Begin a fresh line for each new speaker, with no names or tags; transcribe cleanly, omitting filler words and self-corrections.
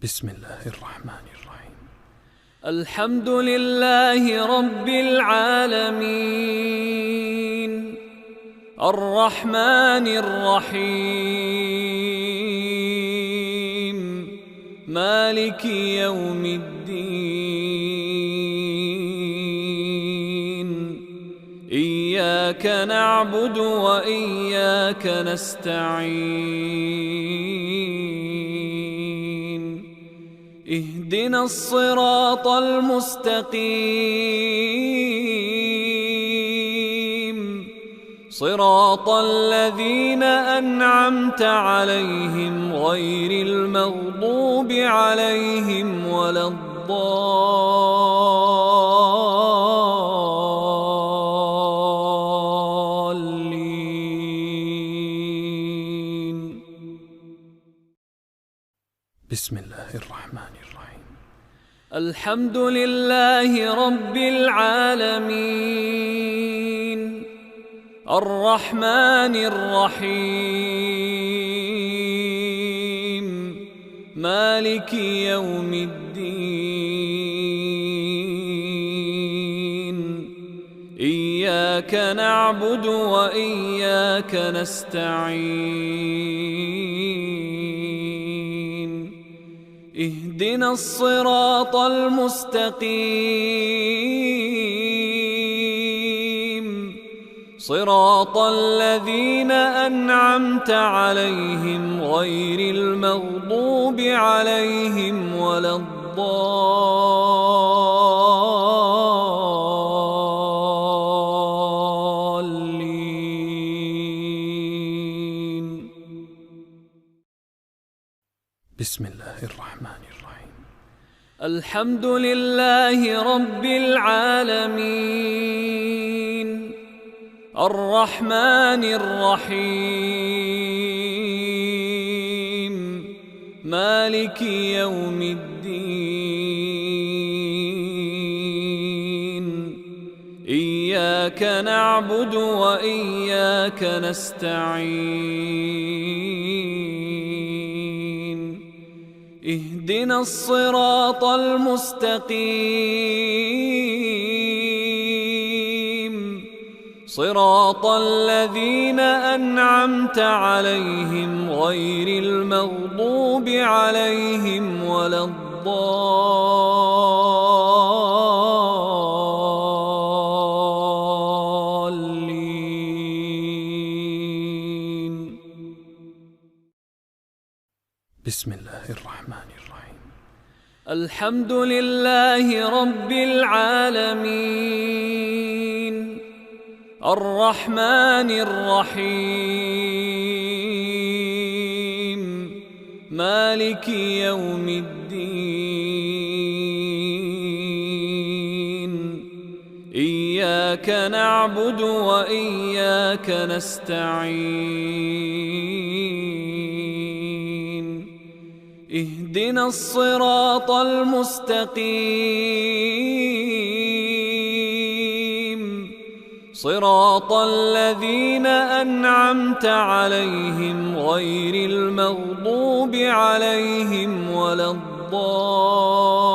بسم الله الرحمن الرحيم.
الحمد لله رب العالمين الرحمن الرحيم مالك يوم الدين إياك نعبد وإياك نستعين اهدنا الصراط المستقيم صراط الذين أنعمت عليهم غير المغضوب عليهم ولا الضالين.
بسم الله الرحمن الرحيم.
الحمد لله رب العالمين الرحمن الرحيم مالك يوم الدين إياك نعبد وإياك نستعين اهدنا الصراط المستقيم صراط الذين أنعمت عليهم غير المغضوب عليهم ولا الضالين.
بسم الله الرحمن الرحيم.
الحمد لله رب العالمين الرحمن الرحيم مالك يوم الدين إياك نعبد وإياك نستعين اهدنا الصراط المستقيم صراط الذين أنعمت عليهم غير المغضوب عليهم ولا الضالين.
بسم الله الرحمن الرحيم.
الحمد لله رب العالمين الرحمن الرحيم مالك يوم الدين إياك نعبد وإياك نستعين اهدنا الصراط المستقيم صراط الذين أنعمت عليهم غير المغضوب عليهم ولا الضالين.